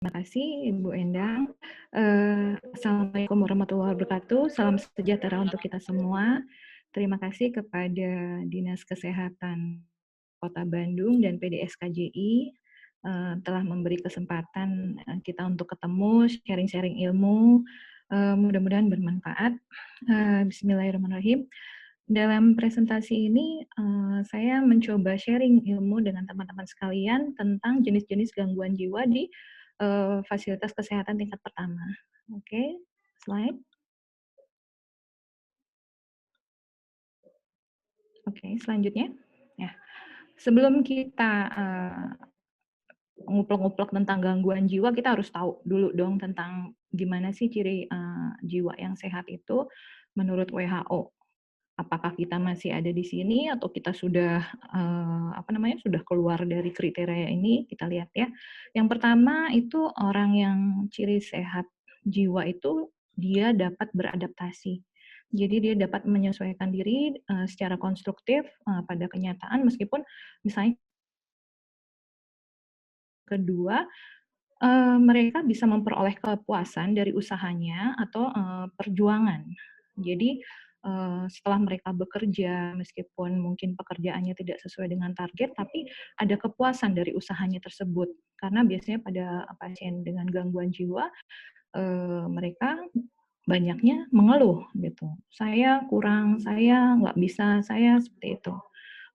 Terima kasih Ibu Endang. Assalamualaikum warahmatullahi wabarakatuh. Salam sejahtera untuk kita semua. Terima kasih kepada Dinas Kesehatan Kota Bandung dan PDSKJI telah memberi kesempatan kita untuk ketemu, sharing-sharing ilmu. Mudah-mudahan bermanfaat. Bismillahirrahmanirrahim. Dalam presentasi ini, saya mencoba sharing ilmu dengan teman-teman sekalian tentang jenis-jenis gangguan jiwa di fasilitas kesehatan tingkat pertama. Oke, slide. Oke, selanjutnya. Ya, sebelum kita nguplek-nguplek tentang gangguan jiwa, kita harus tahu dulu dong tentang gimana sih ciri jiwa yang sehat itu menurut WHO. Apakah kita masih ada di sini atau kita sudah sudah keluar dari kriteria ini? Kita lihat ya. Yang pertama itu orang yang ciri sehat jiwa itu dia dapat beradaptasi. Jadi dia dapat menyesuaikan diri secara konstruktif pada kenyataan meskipun misalnya kedua mereka bisa memperoleh kepuasan dari usahanya atau perjuangan. Jadi setelah mereka bekerja, meskipun mungkin pekerjaannya tidak sesuai dengan target, tapi ada kepuasan dari usahanya tersebut. Karena biasanya pada pasien dengan gangguan jiwa, mereka banyaknya mengeluh gitu. Saya kurang, saya nggak bisa, saya seperti itu.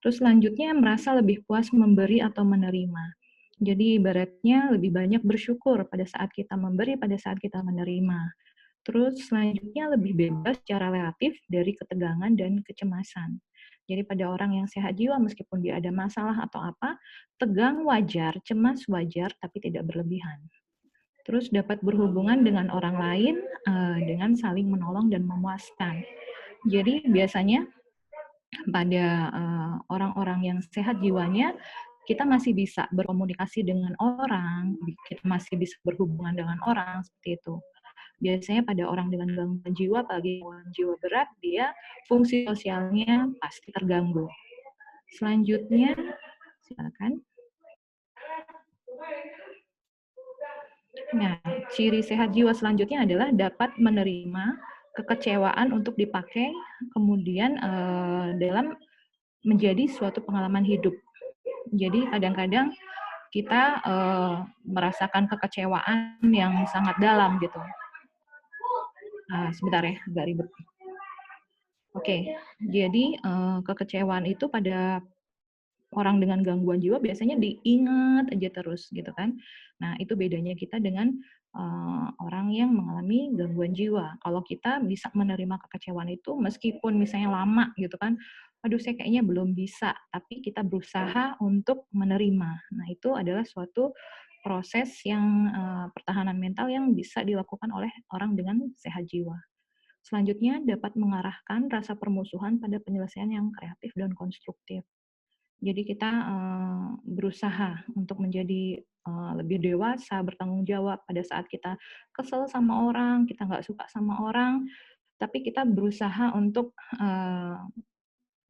Terus selanjutnya merasa lebih puas memberi atau menerima. Jadi ibaratnya lebih banyak bersyukur pada saat kita memberi, pada saat kita menerima. Terus selanjutnya lebih bebas secara relatif dari ketegangan dan kecemasan. Jadi pada orang yang sehat jiwa meskipun dia ada masalah atau apa, tegang wajar, cemas wajar tapi tidak berlebihan. Terus dapat berhubungan dengan orang lain dengan saling menolong dan memuaskan. Jadi biasanya pada orang-orang yang sehat jiwanya, kita masih bisa berkomunikasi dengan orang, kita masih bisa berhubungan dengan orang, seperti itu. Biasanya pada orang dengan gangguan jiwa, apalagi gangguan jiwa berat, dia fungsi sosialnya pasti terganggu. Selanjutnya, silakan. Nah, ciri sehat jiwa selanjutnya adalah dapat menerima kekecewaan untuk dipakai kemudian dalam menjadi suatu pengalaman hidup. Jadi kadang-kadang kita merasakan kekecewaan yang sangat dalam gitu. Sebentar ya, agak ribet. Oke, jadi kekecewaan itu pada orang dengan gangguan jiwa biasanya diingat aja terus gitu kan. Nah, itu bedanya kita dengan orang yang mengalami gangguan jiwa. Kalau kita bisa menerima kekecewaan itu meskipun misalnya lama gitu kan, aduh saya kayaknya belum bisa, tapi kita berusaha untuk menerima. Nah, itu adalah suatu proses yang pertahanan mental yang bisa dilakukan oleh orang dengan sehat jiwa. Selanjutnya dapat mengarahkan rasa permusuhan pada penyelesaian yang kreatif dan konstruktif. Jadi kita berusaha untuk menjadi lebih dewasa, bertanggung jawab pada saat kita kesel sama orang, kita nggak suka sama orang, tapi kita berusaha untuk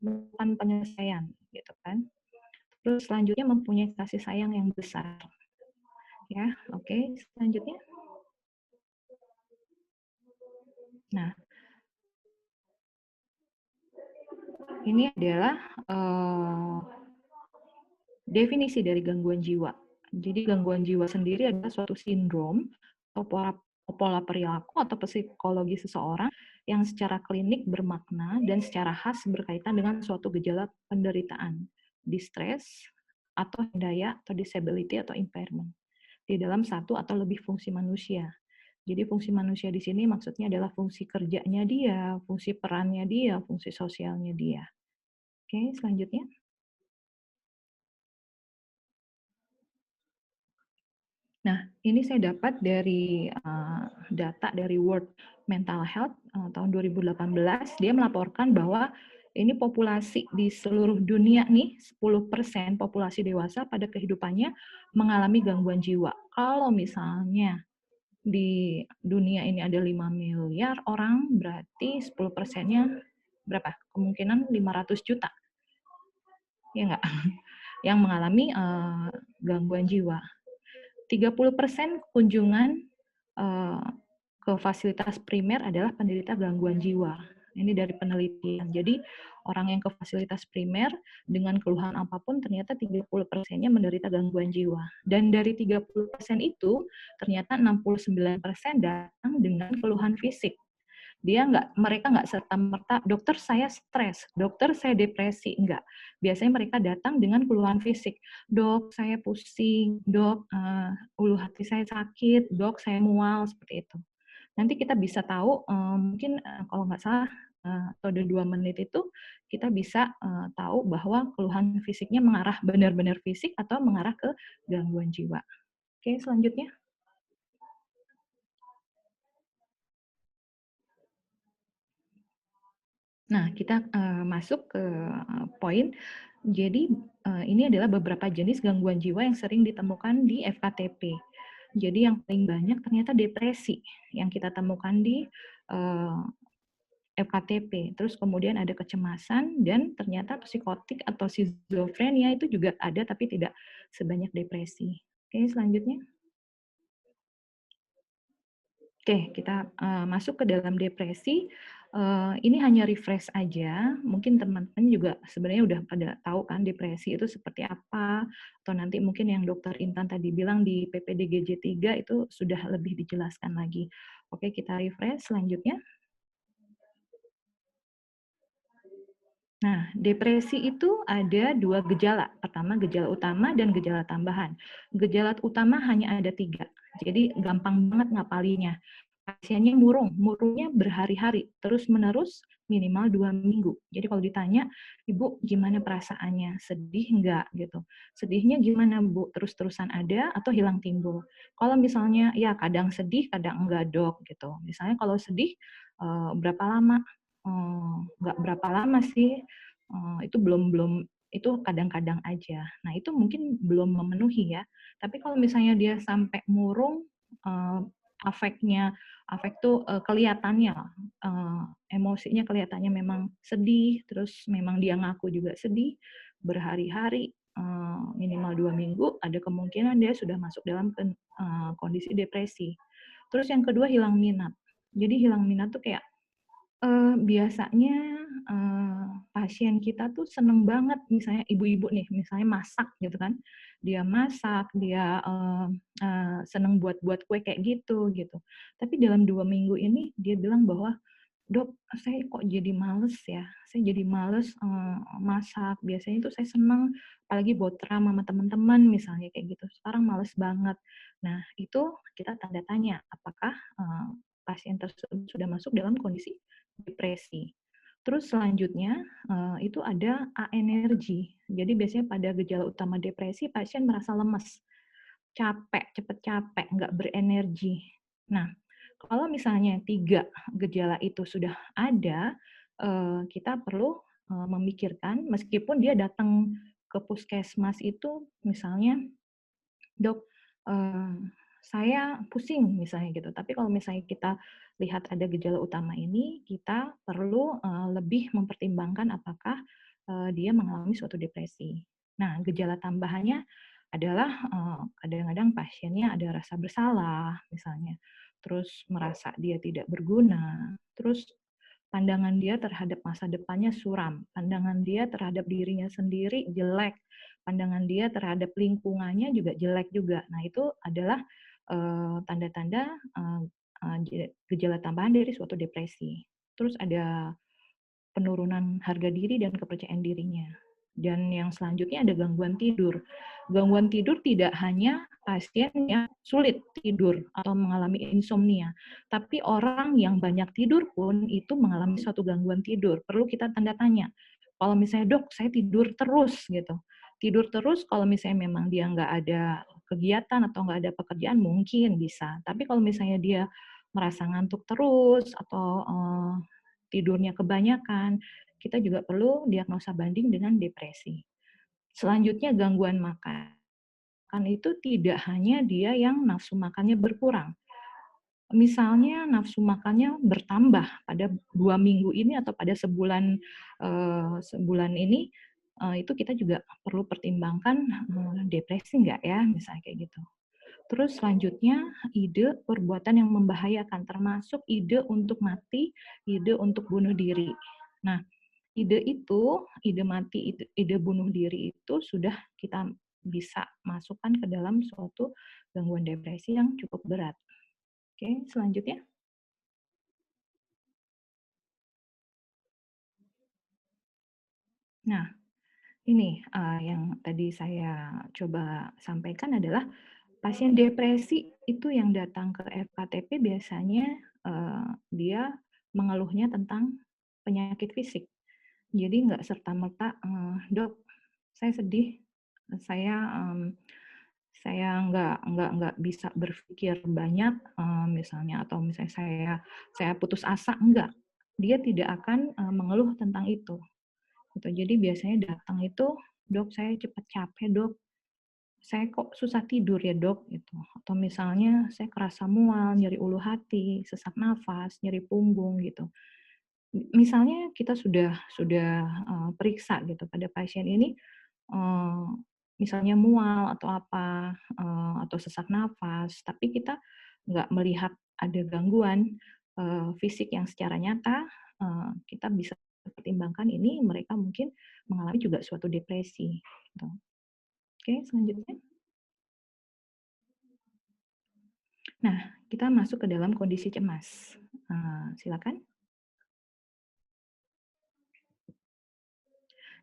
melakukan penyelesaian, gitu kan. Terus selanjutnya mempunyai kasih sayang yang besar. Ya, oke. Selanjutnya. Nah, ini adalah definisi dari gangguan jiwa. Jadi gangguan jiwa sendiri adalah suatu sindrom atau pola perilaku atau psikologi seseorang yang secara klinik bermakna dan secara khas berkaitan dengan suatu gejala penderitaan, distress, atau daya atau disability atau impairment di dalam satu atau lebih fungsi manusia. Jadi fungsi manusia di sini maksudnya adalah fungsi kerjanya dia, fungsi perannya dia, fungsi sosialnya dia. Oke, selanjutnya. Nah, ini saya dapat dari data dari World Mental Health tahun 2018. Dia melaporkan bahwa ini populasi di seluruh dunia nih, 10% populasi dewasa pada kehidupannya mengalami gangguan jiwa. Kalau misalnya di dunia ini ada 5 miliar orang, berarti 10%-nya berapa? Kemungkinan 500 juta. Ya enggak? Yang mengalami gangguan jiwa. 30% kunjungan eh, ke fasilitas primer adalah penderita gangguan jiwa. Ini dari penelitian. Jadi orang yang ke fasilitas primer dengan keluhan apapun ternyata 30%-nya menderita gangguan jiwa. Dan dari 30% itu ternyata 69% datang dengan keluhan fisik. Mereka nggak serta merta dokter saya stres, dokter saya depresi, enggak. Biasanya mereka datang dengan keluhan fisik, dok saya pusing, dok ulu hati saya sakit, dok saya mual, seperti itu. Nanti kita bisa tahu mungkin kalau nggak salah atau ada 2 menit itu kita bisa tahu bahwa keluhan fisiknya mengarah benar-benar fisik atau mengarah ke gangguan jiwa. Oke, selanjutnya. Nah, kita masuk ke poin. Jadi, ini adalah beberapa jenis gangguan jiwa yang sering ditemukan di FKTP. Jadi yang paling banyak ternyata depresi yang kita temukan di FKTP. Terus kemudian ada kecemasan dan ternyata psikotik atau skizofrenia itu juga ada tapi tidak sebanyak depresi. Oke, selanjutnya. Oke, kita masuk ke dalam depresi. Ini hanya refresh aja. Mungkin teman-teman juga sebenarnya udah pada tahu kan depresi itu seperti apa, atau nanti mungkin yang Dokter Intan tadi bilang di PPDGJ 3 itu sudah lebih dijelaskan lagi. Oke, kita refresh selanjutnya. Nah, depresi itu ada 2 gejala. Pertama, gejala utama dan gejala tambahan. Gejala utama hanya ada 3, jadi gampang banget ngapalinya. Pasiennya murungnya berhari-hari, terus-menerus minimal 2 minggu. Jadi kalau ditanya, Ibu gimana perasaannya? Sedih enggak? Gitu. Sedihnya gimana Bu? Terus-terusan ada atau hilang timbul? Kalau misalnya, ya kadang sedih, kadang enggak dok. Gitu. Misalnya kalau sedih, berapa lama? Nggak berapa lama sih, itu belum belum itu kadang-kadang aja. Nah, itu mungkin belum memenuhi ya. Tapi kalau misalnya dia sampai murung, eee, afeknya afek tuh, kelihatannya, emosinya kelihatannya memang sedih, terus memang dia ngaku juga sedih, berhari-hari, minimal 2 minggu, ada kemungkinan dia sudah masuk dalam kondisi depresi. Terus yang kedua hilang minat. Jadi hilang minat tuh kayak biasanya, pasien kita tuh seneng banget misalnya ibu-ibu nih, misalnya masak gitu kan. Dia masak, dia, seneng buat kue kayak gitu. Tapi dalam 2 minggu ini dia bilang bahwa, "Dok, saya kok jadi males ya, saya jadi males, masak. Biasanya itu saya seneng apalagi botrem sama teman-teman," misalnya kayak gitu. "Sekarang males banget." Nah, itu kita tanda tanya, apakah, pasien tersebut sudah masuk dalam kondisi depresi. Terus selanjutnya, itu ada aenergi. Jadi biasanya pada gejala utama depresi, pasien merasa lemes, capek, cepat capek, nggak berenergi. Nah, kalau misalnya 3 gejala itu sudah ada, kita perlu, memikirkan meskipun dia datang ke puskesmas itu misalnya, "Dok, saya pusing," misalnya gitu. Tapi kalau misalnya kita lihat ada gejala utama ini, kita perlu, lebih mempertimbangkan apakah, dia mengalami suatu depresi. Nah, gejala tambahannya adalah, kadang-kadang pasiennya ada rasa bersalah misalnya, terus merasa dia tidak berguna, terus pandangan dia terhadap masa depannya suram, pandangan dia terhadap dirinya sendiri jelek, pandangan dia terhadap lingkungannya juga jelek juga. Nah, itu adalah tanda-tanda gejala tambahan dari suatu depresi. Terus ada penurunan harga diri dan kepercayaan dirinya. Dan yang selanjutnya ada gangguan tidur. Gangguan tidur tidak hanya pasien yang sulit tidur atau mengalami insomnia, tapi orang yang banyak tidur pun itu mengalami suatu gangguan tidur. Perlu kita tanda tanya. Kalau misalnya, "Dok, saya tidur terus," gitu. Tidur terus kalau misalnya memang dia nggak ada kegiatan atau nggak ada pekerjaan mungkin bisa. Tapi kalau misalnya dia merasa ngantuk terus atau tidurnya kebanyakan, kita juga perlu diagnosa banding dengan depresi. Selanjutnya gangguan makan. Makan itu tidak hanya dia yang nafsu makannya berkurang. Misalnya nafsu makannya bertambah pada 2 minggu ini atau pada sebulan ini, itu kita juga perlu pertimbangkan, depresi nggak ya, misalnya kayak gitu. Terus selanjutnya ide perbuatan yang membahayakan, termasuk ide untuk mati, ide untuk bunuh diri. Nah, ide itu, ide mati, ide bunuh diri itu sudah kita bisa masukkan ke dalam suatu gangguan depresi yang cukup berat. Oke, selanjutnya. Nah, ini yang tadi saya coba sampaikan adalah pasien depresi itu yang datang ke FKTP biasanya dia mengeluhnya tentang penyakit fisik. Jadi nggak serta-merta, "Dok, saya sedih, saya, saya nggak bisa berpikir banyak," misalnya, atau misalnya saya putus asa, enggak. Dia tidak akan, mengeluh tentang itu, gitu. Jadi biasanya datang itu, "Dok, saya cepat capek, Dok. Saya kok susah tidur ya, Dok," gitu. Atau misalnya, "Saya kerasa mual, nyeri ulu hati, sesak nafas, nyeri punggung," gitu. Misalnya kita sudah, periksa gitu pada pasien ini, eee, misalnya mual atau apa, atau sesak nafas, tapi kita nggak melihat ada gangguan, fisik yang secara nyata, kita bisa pertimbangkan ini mereka mungkin mengalami juga suatu depresi, gitu. Oke, selanjutnya. Nah, kita masuk ke dalam kondisi cemas. Silakan.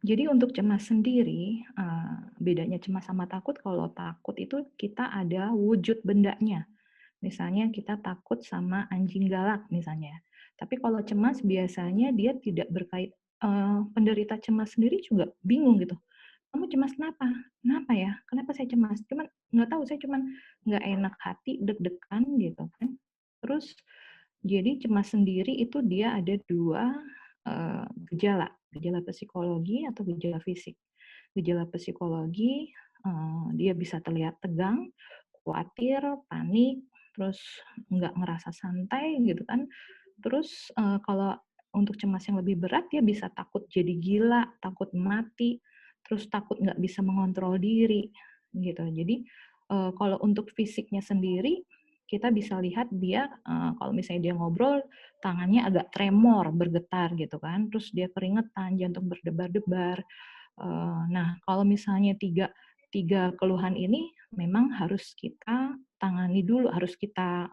Jadi untuk cemas sendiri, bedanya cemas sama takut, kalau takut itu kita ada wujud bendanya. Misalnya kita takut sama anjing galak misalnya. Tapi kalau cemas biasanya dia tidak berkait, penderita cemas sendiri juga bingung gitu. "Kamu cemas kenapa? Kenapa ya? Kenapa saya cemas?" Cuman nggak tahu, saya cuman nggak enak hati, deg-degan gitu kan. Terus jadi cemas sendiri itu dia ada 2 gejala, gejala psikologi atau gejala fisik. Gejala psikologi, dia bisa terlihat tegang, khawatir, panik, terus nggak ngerasa santai gitu kan. Terus, kalau untuk cemas yang lebih berat dia bisa takut jadi gila, takut mati, terus takut nggak bisa mengontrol diri, gitu. Jadi, kalau untuk fisiknya sendiri, kita bisa lihat dia, kalau misalnya dia ngobrol, tangannya agak tremor, bergetar gitu kan, terus dia keringetan, jantung berdebar-debar. Nah, kalau misalnya tiga tiga keluhan ini memang harus kita tangani dulu, harus kita,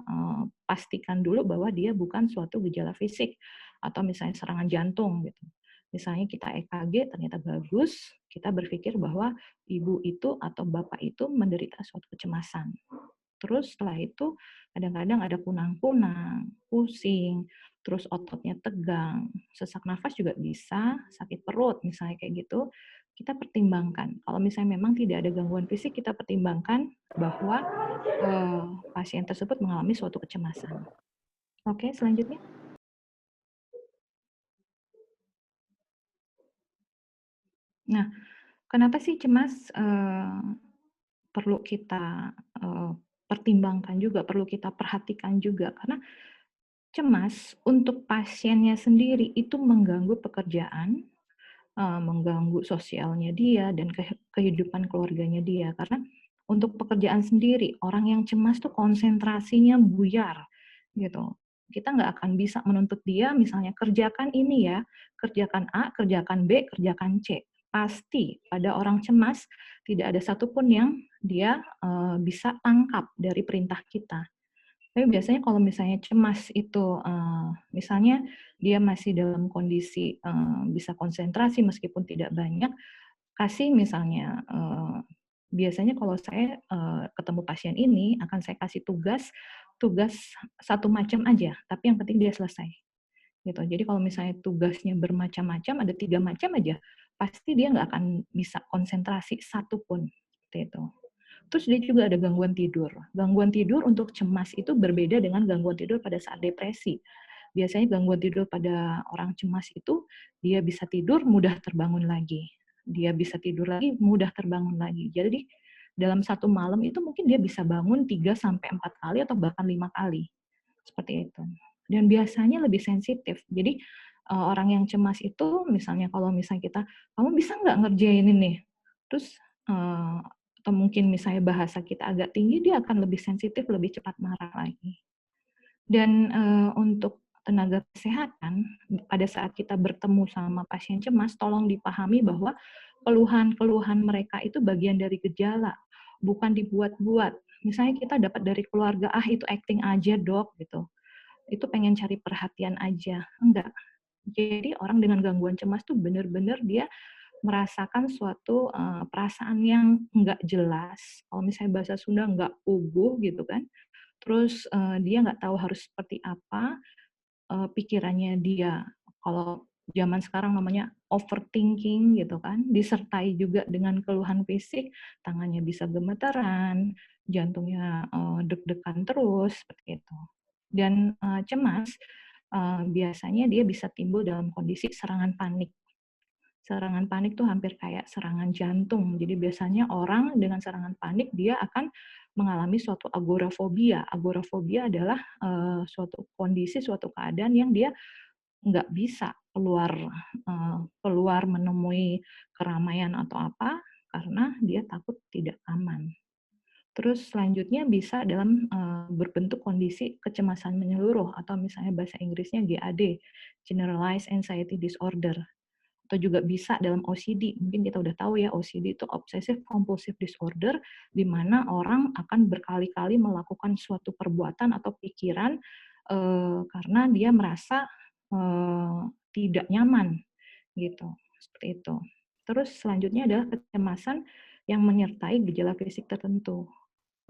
pastikan dulu bahwa dia bukan suatu gejala fisik atau misalnya serangan jantung gitu. Misalnya kita EKG ternyata bagus, kita berpikir bahwa ibu itu atau bapak itu menderita suatu kecemasan. Terus setelah itu kadang-kadang ada kunang-kunang, pusing, terus ototnya tegang, sesak nafas juga bisa, sakit perut misalnya kayak gitu, kita pertimbangkan. Kalau misalnya memang tidak ada gangguan fisik, kita pertimbangkan bahwa, pasien tersebut mengalami suatu kecemasan. Oke, selanjutnya. Nah, kenapa sih cemas, perlu kita, pertimbangkan juga, perlu kita perhatikan juga? Karena cemas untuk pasiennya sendiri itu mengganggu pekerjaan, mengganggu sosialnya dia dan kehidupan keluarganya dia. Karena untuk pekerjaan sendiri, orang yang cemas tuh konsentrasinya buyar, gitu. Kita nggak akan bisa menuntut dia misalnya, "Kerjakan ini ya, kerjakan A, kerjakan B, kerjakan C." Pasti pada orang cemas tidak ada satupun yang dia, bisa tangkap dari perintah kita. Tapi biasanya kalau misalnya cemas itu, misalnya dia masih dalam kondisi, bisa konsentrasi meskipun tidak banyak, kasih misalnya, biasanya kalau saya, ketemu pasien ini akan saya kasih tugas tugas satu macam aja, tapi yang penting dia selesai, gitu. Jadi kalau misalnya tugasnya bermacam-macam, ada 3 macam aja, pasti dia nggak akan bisa konsentrasi satu pun, seperti itu. Terus dia juga ada gangguan tidur. Gangguan tidur untuk cemas itu berbeda dengan gangguan tidur pada saat depresi. Biasanya gangguan tidur pada orang cemas itu, dia bisa tidur mudah terbangun lagi. Dia bisa tidur lagi, mudah terbangun lagi. Jadi dalam satu malam itu mungkin dia bisa bangun 3 sampai 4 kali atau bahkan 5 kali. Seperti itu. Dan biasanya lebih sensitif. Jadi orang yang cemas itu misalnya kalau misalnya kita, "Kamu bisa nggak ngerjain ini?" Terus, atau mungkin misalnya bahasa kita agak tinggi, dia akan lebih sensitif, lebih cepat marah lagi. Dan untuk tenaga kesehatan, pada saat kita bertemu sama pasien cemas, tolong dipahami bahwa keluhan-keluhan mereka itu bagian dari gejala, bukan dibuat-buat. Misalnya kita dapat dari keluarga, ah itu acting aja dok, gitu. Itu pengen cari perhatian aja. Enggak. Jadi orang dengan gangguan cemas tuh benar-benar dia merasakan suatu perasaan yang enggak jelas. Kalau misalnya bahasa Sunda enggak puguh gitu kan. Terus dia nggak tahu harus seperti apa, pikirannya dia. Kalau zaman sekarang namanya overthinking gitu kan, disertai juga dengan keluhan fisik, tangannya bisa gemetaran, jantungnya deg-degan terus, seperti itu. Dan cemas biasanya dia bisa timbul dalam kondisi serangan panik. Serangan panik tuh hampir kayak serangan jantung. Jadi biasanya orang dengan serangan panik dia akan mengalami suatu agorafobia. Agorafobia adalah suatu kondisi, suatu keadaan yang dia nggak bisa keluar keluar menemui keramaian atau apa karena dia takut tidak aman. Terus selanjutnya bisa dalam berbentuk kondisi kecemasan menyeluruh atau misalnya bahasa Inggrisnya GAD, Generalized Anxiety Disorder, atau juga bisa dalam OCD. Mungkin kita udah tahu ya, OCD itu Obsessive Compulsive Disorder, di mana orang akan berkali-kali melakukan suatu perbuatan atau pikiran karena dia merasa tidak nyaman, gitu. Seperti itu. Terus selanjutnya adalah kecemasan yang menyertai gejala fisik tertentu.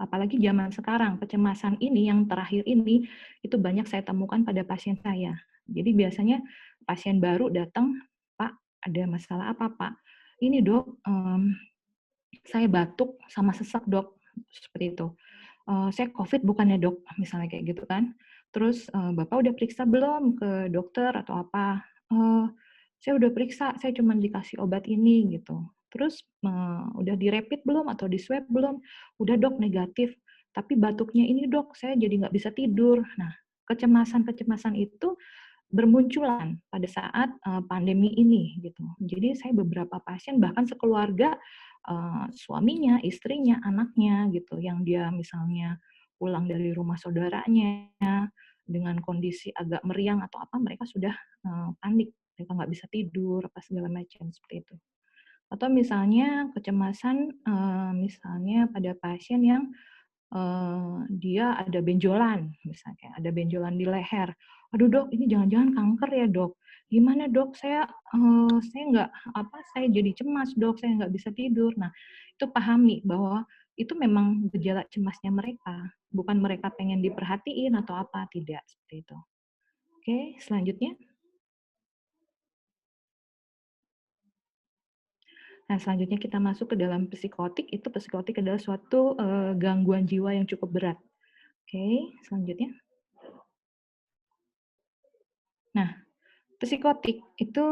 Apalagi zaman sekarang, kecemasan ini yang terakhir ini, itu banyak saya temukan pada pasien saya. Jadi biasanya pasien baru datang, "Pak, ada masalah apa, Pak?" "Ini dok, saya batuk sama sesak dok." Seperti itu. "Saya COVID bukannya dok?" Misalnya kayak gitu kan. Terus, "Bapak udah periksa belum ke dokter atau apa?" "Eh, saya udah periksa, saya cuma dikasih obat ini," gitu. Terus, "Udah di-rapid belum atau di-swab belum?" "Udah dok, negatif. Tapi batuknya ini dok, saya jadi nggak bisa tidur." Nah, kecemasan-kecemasan itu bermunculan pada saat pandemi ini gitu. Jadi saya beberapa pasien bahkan sekeluarga, suaminya, istrinya, anaknya gitu, yang dia misalnya pulang dari rumah saudaranya dengan kondisi agak meriang atau apa, mereka sudah panik, mereka nggak bisa tidur apa segala macam seperti itu. Atau misalnya kecemasan, misalnya pada pasien yang dia ada benjolan, misalnya kayak ada benjolan di leher. "Aduh dok, ini jangan-jangan kanker ya dok? Gimana dok, saya nggak apa, saya jadi cemas dok, saya nggak bisa tidur." Nah, itu pahami bahwa itu memang gejala cemasnya mereka, bukan mereka pengen diperhatiin atau apa, tidak, seperti itu. Oke, selanjutnya. Nah, selanjutnya kita masuk ke dalam psikotik, itu psikotik adalah suatu gangguan jiwa yang cukup berat. Oke, selanjutnya. Nah, psikotik itu,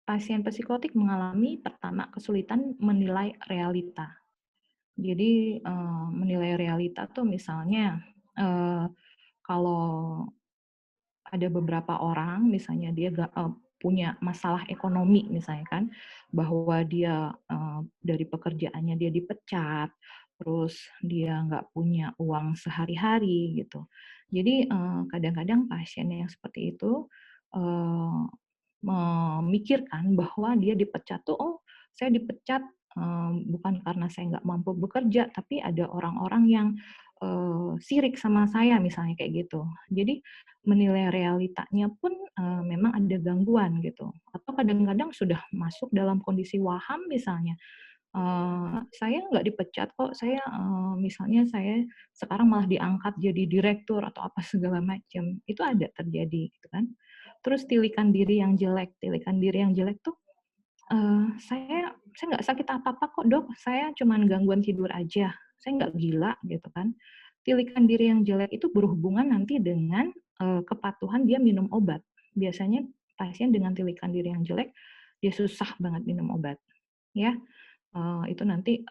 pasien psikotik mengalami pertama kesulitan menilai realita. Jadi, menilai realita tuh misalnya, kalau ada beberapa orang misalnya dia punya masalah ekonomi misalnya kan, bahwa dia, dari pekerjaannya dia dipecat, terus dia nggak punya uang sehari-hari gitu. Jadi, kadang-kadang pasien yang seperti itu, eee, memikirkan bahwa dia dipecat tuh, "Oh, saya dipecat, bukan karena saya nggak mampu bekerja, tapi ada orang-orang yang, sirik sama saya," misalnya kayak gitu. Jadi menilai realitanya pun, memang ada gangguan gitu. Atau kadang-kadang sudah masuk dalam kondisi waham misalnya, "Saya nggak dipecat kok, saya, misalnya saya sekarang malah diangkat jadi direktur," atau apa segala macam. Itu ada terjadi gitu kan. Terus tilikan diri yang jelek tuh, "Saya nggak sakit apa-apa kok Dok, saya cuman gangguan tidur aja, saya nggak gila," gitu kan. Tilikan diri yang jelek itu berhubungan nanti dengan, kepatuhan dia minum obat. Biasanya pasien dengan tilikan diri yang jelek, dia susah banget minum obat, ya. Itu nanti,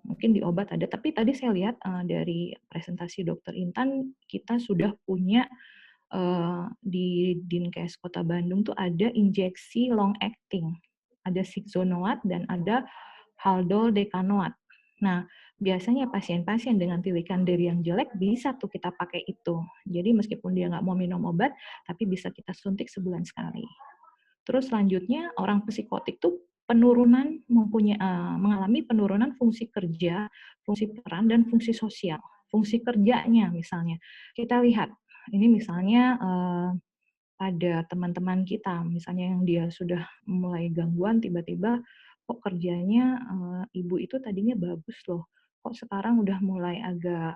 mungkin di obat ada, tapi tadi saya lihat, dari presentasi Dokter Intan, kita sudah punya, di Dinkes Kota Bandung tuh ada injeksi long acting. Ada Sigzonoad dan ada Haldol Decanoat. Nah, biasanya pasien-pasien dengan tilikan diri yang jelek bisa tuh kita pakai itu. Jadi meskipun dia nggak mau minum obat, tapi bisa kita suntik sebulan sekali. Terus selanjutnya orang psikotik tuh mengalami penurunan fungsi kerja, fungsi peran, dan fungsi sosial. Fungsi kerjanya misalnya, kita lihat, ini misalnya ada teman-teman kita, misalnya yang dia sudah mulai gangguan, tiba-tiba kok kerjanya ibu itu tadinya bagus loh, kok sekarang udah mulai agak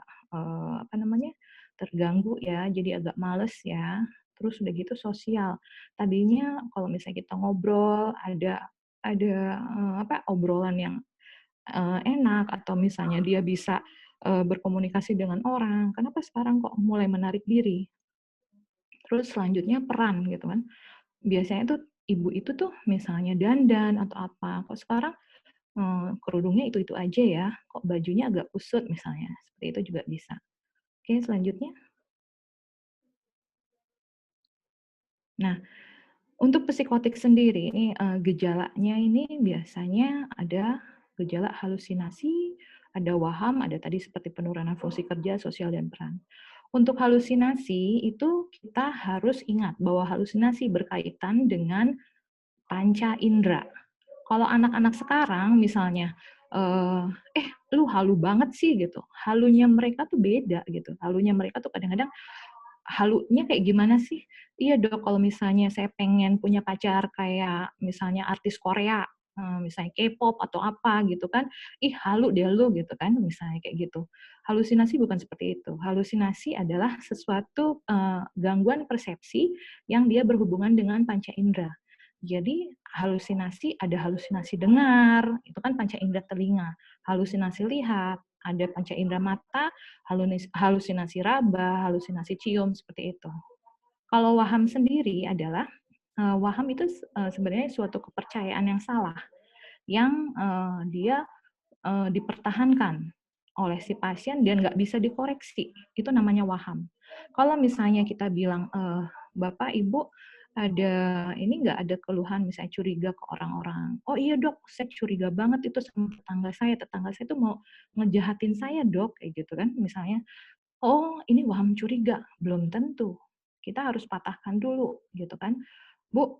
terganggu ya, jadi agak males ya. Terus udah gitu sosial. Tadinya kalau misalnya kita ngobrol ada obrolan yang enak atau misalnya dia bisa berkomunikasi dengan orang. Kenapa sekarang kok mulai menarik diri? Terus selanjutnya peran gitu kan. Biasanya tuh ibu itu tuh misalnya dandan atau apa, kok sekarang kerudungnya itu-itu aja ya, kok bajunya agak kusut misalnya, seperti itu juga bisa. Oke, selanjutnya. Nah, untuk psikotik sendiri ini gejalanya ini biasanya ada gejala halusinasi, ada waham, ada tadi seperti penurunan fungsi kerja, sosial, dan peran. Untuk halusinasi itu kita harus ingat bahwa halusinasi berkaitan dengan panca indera. Kalau anak-anak sekarang misalnya, lu halu banget sih gitu. Halunya mereka tuh beda gitu. Halunya mereka tuh kadang-kadang halunya kayak gimana sih? Iya dok, kalau misalnya saya pengen punya pacar kayak misalnya artis Korea, misalnya K-pop atau apa gitu kan, ih halu deh lu gitu kan, misalnya kayak gitu. Halusinasi bukan seperti itu. Halusinasi adalah sesuatu gangguan persepsi yang dia berhubungan dengan panca indera. Jadi halusinasi ada halusinasi dengar, itu kan panca indera telinga. Halusinasi lihat, ada panca indera mata, halusinasi raba, halusinasi cium, seperti itu. Kalau waham sendiri adalah, waham itu sebenarnya suatu kepercayaan yang salah, yang dia dipertahankan oleh si pasien dan nggak bisa dikoreksi. Itu namanya waham. Kalau misalnya kita bilang, Bapak, Ibu, ada ini nggak ada keluhan misalnya curiga ke orang-orang. Oh iya dok, saya curiga banget itu sama tetangga saya tuh mau ngejahatin saya dok, kayak gitu kan misalnya. Oh ini waham curiga, belum tentu. Kita harus patahkan dulu gitu kan. Bu,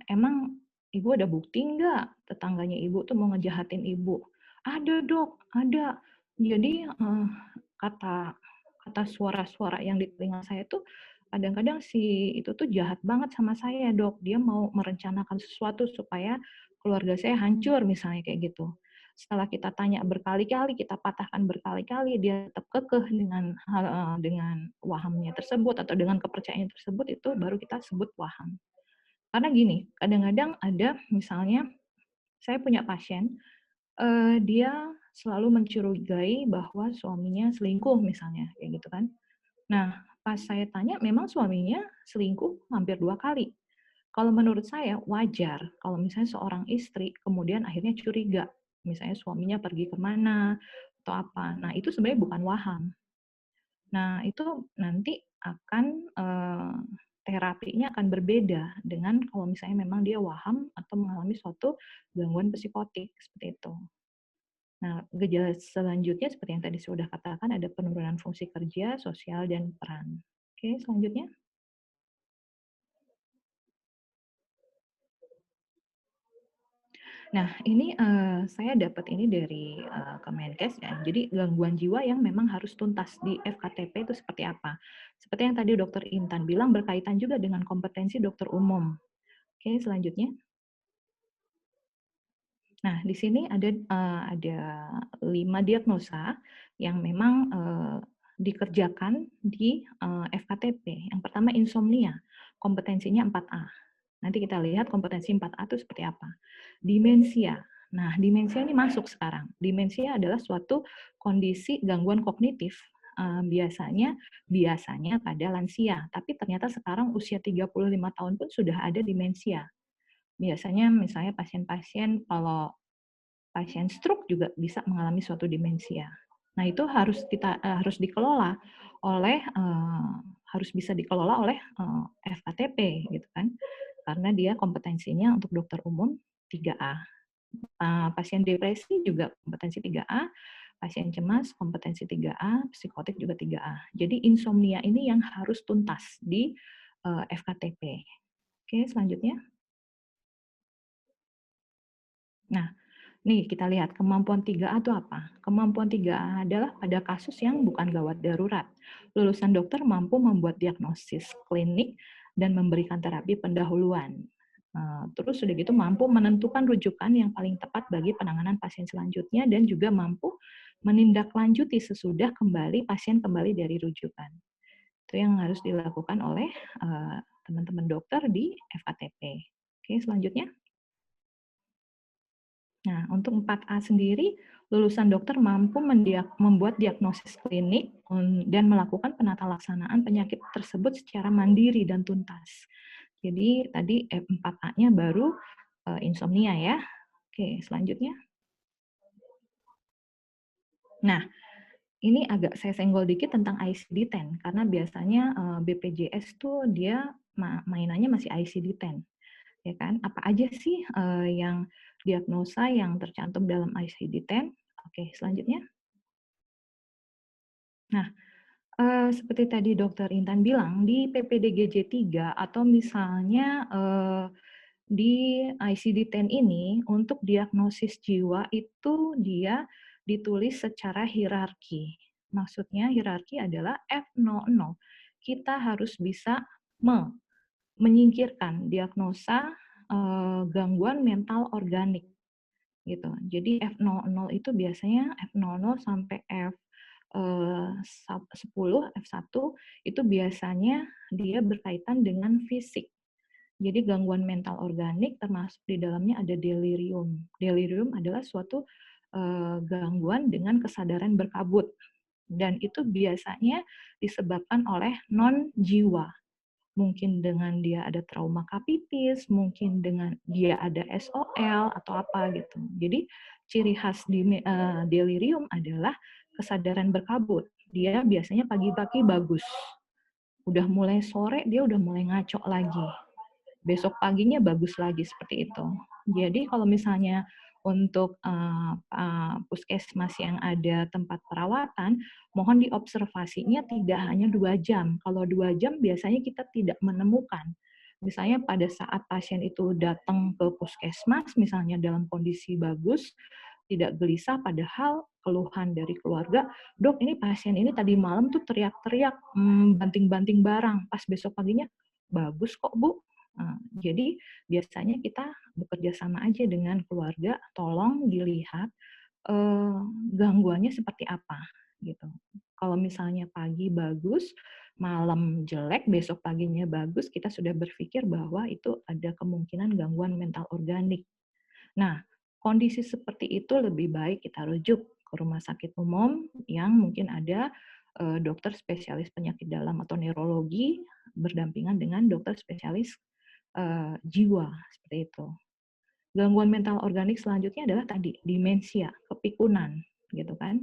emang ibu ada bukti nggak tetangganya ibu tuh mau ngejahatin ibu? Ada dok, ada. Jadi kata kata suara-suara yang di telinga saya tuh kadang-kadang si itu tuh jahat banget sama saya dok. Dia mau merencanakan sesuatu supaya keluarga saya hancur misalnya kayak gitu. Setelah kita tanya berkali-kali, kita patahkan berkali-kali, dia tetap kekeh dengan dengan wahamnya tersebut atau dengan kepercayaan tersebut, itu baru kita sebut waham. Karena gini, kadang-kadang ada misalnya saya punya pasien, dia selalu mencurigai bahwa suaminya selingkuh misalnya, kayak gitu kan. Nah, pas saya tanya memang suaminya selingkuh hampir 2 kali. Kalau menurut saya wajar kalau misalnya seorang istri kemudian akhirnya curiga, misalnya suaminya pergi kemana atau apa. Nah, itu sebenarnya bukan waham. Nah, itu nanti akan terapinya akan berbeda dengan kalau misalnya memang dia waham atau mengalami suatu gangguan psikotik seperti itu. Nah, gejala selanjutnya seperti yang tadi sudah katakan ada penurunan fungsi kerja, sosial, dan peran. Oke, selanjutnya. Nah, ini saya dapat ini dari Kemenkes ya. Jadi gangguan jiwa yang memang harus tuntas di FKTP itu seperti apa? Seperti yang tadi Dokter Intan bilang berkaitan juga dengan kompetensi dokter umum. Oke, selanjutnya. Nah, di sini ada 5 diagnosa yang memang dikerjakan di FKTP. Yang pertama insomnia, kompetensinya 4A. Nanti kita lihat kompetensi 4A itu seperti apa. Demensia. Nah, demensia ini masuk sekarang. Demensia adalah suatu kondisi gangguan kognitif biasanya pada lansia, tapi ternyata sekarang usia 35 tahun pun sudah ada demensia. Biasanya misalnya pasien-pasien kalau pasien stroke juga bisa mengalami suatu demensia. Nah, itu harus dikelola oleh harus bisa dikelola oleh FKTP gitu kan. Karena dia kompetensinya untuk dokter umum 3A. Pasien depresi juga kompetensi 3A, pasien cemas kompetensi 3A, psikotik juga 3A. Jadi insomnia ini yang harus tuntas di FKTP. Oke, selanjutnya. Nah, nih kita lihat kemampuan 3A itu apa? Kemampuan 3A adalah pada kasus yang bukan gawat darurat. Lulusan dokter mampu membuat diagnosis klinik dan memberikan terapi pendahuluan. Terus sudah gitu mampu menentukan rujukan yang paling tepat bagi penanganan pasien selanjutnya dan juga mampu menindaklanjuti sesudah pasien kembali dari rujukan. Itu yang harus dilakukan oleh teman-teman dokter di FKTP. Oke, selanjutnya. Nah, untuk 4A sendiri, lulusan dokter mampu membuat diagnosis klinik dan melakukan penata laksanaan penyakit tersebut secara mandiri dan tuntas. Jadi tadi 4A-nya baru insomnia ya. Oke, selanjutnya. Nah, ini agak saya senggol dikit tentang ICD-10 karena biasanya BPJS tuh dia mainannya masih ICD-10. Ya kan? Apa aja sih yang diagnosa yang tercantum dalam ICD-10? Oke, selanjutnya. Nah, seperti tadi Dokter Intan bilang, di PPDGJ 3 atau misalnya di ICD-10 ini, untuk diagnosis jiwa itu dia ditulis secara hierarki. Maksudnya hierarki adalah F00. Kita harus bisa menyingkirkan diagnosa gangguan mental organik gitu. Jadi F00 itu biasanya F00 sampai F10, F1 itu biasanya dia berkaitan dengan fisik. Jadi gangguan mental organik termasuk di dalamnya ada delirium. Delirium adalah suatu gangguan dengan kesadaran berkabut dan itu biasanya disebabkan oleh non-jiwa. Mungkin dengan dia ada trauma kapitis, mungkin dengan dia ada SOL atau apa gitu. Jadi ciri khas di delirium adalah kesadaran berkabut. Dia biasanya pagi-pagi bagus. Udah mulai sore dia udah mulai ngaco lagi. Besok paginya bagus lagi seperti itu. Jadi kalau misalnya untuk puskesmas yang ada tempat perawatan, mohon diobservasinya tidak hanya 2 jam. Kalau 2 jam biasanya kita tidak menemukan. Misalnya pada saat pasien itu datang ke puskesmas, misalnya dalam kondisi bagus, tidak gelisah, padahal keluhan dari keluarga, dok ini pasien ini tadi malam tuh teriak-teriak, banting-banting barang, pas besok paginya, bagus kok Bu. Jadi biasanya kita bekerja sama aja dengan keluarga, tolong dilihat gangguannya seperti apa gitu. Kalau misalnya pagi bagus, malam jelek, besok paginya bagus, kita sudah berpikir bahwa itu ada kemungkinan gangguan mental organik. Nah, kondisi seperti itu lebih baik kita rujuk ke rumah sakit umum yang mungkin ada dokter spesialis penyakit dalam atau neurologi berdampingan dengan dokter spesialis jiwa seperti itu. Gangguan mental organik selanjutnya adalah tadi demensia, kepikunan, gitu kan.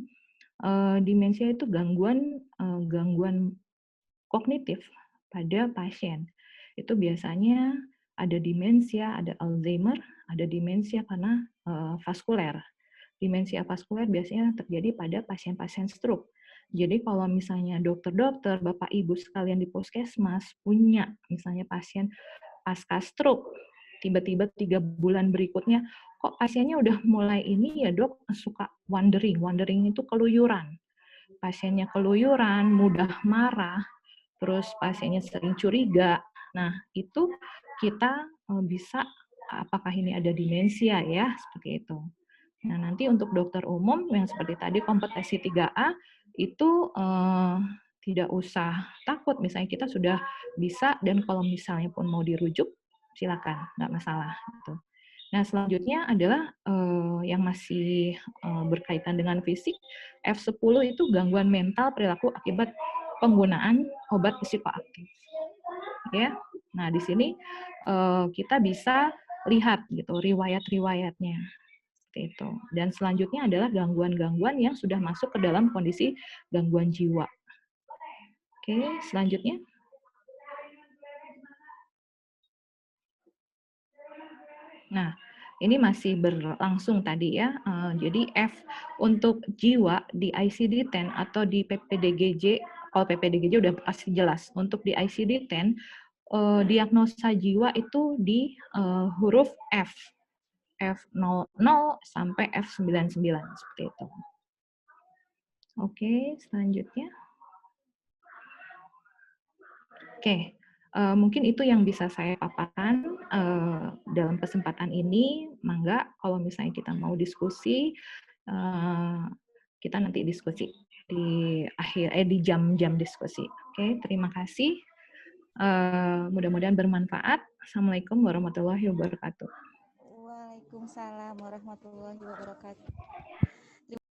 Demensia itu gangguan kognitif pada pasien. Itu biasanya ada demensia, ada Alzheimer, ada demensia karena vaskuler. Demensia vaskuler biasanya terjadi pada pasien-pasien stroke. Jadi kalau misalnya dokter-dokter, Bapak Ibu sekalian di puskesmas punya misalnya pasien pasca stroke, tiba-tiba 3 bulan berikutnya, kok pasiennya udah mulai ini ya dok, suka wandering itu keluyuran. Pasiennya keluyuran, mudah marah, terus pasiennya sering curiga. Nah, itu kita bisa apakah ini ada demensia ya, seperti itu. Nah, nanti untuk dokter umum yang seperti tadi kompetensi 3A itu tidak usah takut, misalnya kita sudah bisa dan kalau misalnya pun mau dirujuk, silakan, nggak masalah. Gitu. Nah, selanjutnya adalah yang masih berkaitan dengan fisik, F10 itu gangguan mental perilaku akibat penggunaan obat psikoaktif. Ya, nah di sini kita bisa lihat gitu riwayat-riwayatnya seperti itu. Dan selanjutnya adalah gangguan-gangguan yang sudah masuk ke dalam kondisi gangguan jiwa. Oke, selanjutnya. Nah, ini masih berlangsung tadi ya. Jadi F untuk jiwa di ICD-10 atau di PPDGJ, kalau PPDGJ udah pasti jelas. Untuk di ICD-10, diagnosa jiwa itu di huruf F. F00 sampai F99 seperti itu. Oke, selanjutnya. Oke, mungkin itu yang bisa saya paparkan dalam kesempatan ini. Mangga, kalau misalnya kita mau diskusi, kita nanti diskusi di di jam-jam diskusi. Oke, terima kasih. Mudah-mudahan bermanfaat. Assalamualaikum warahmatullahi wabarakatuh. Waalaikumsalam warahmatullahi wabarakatuh.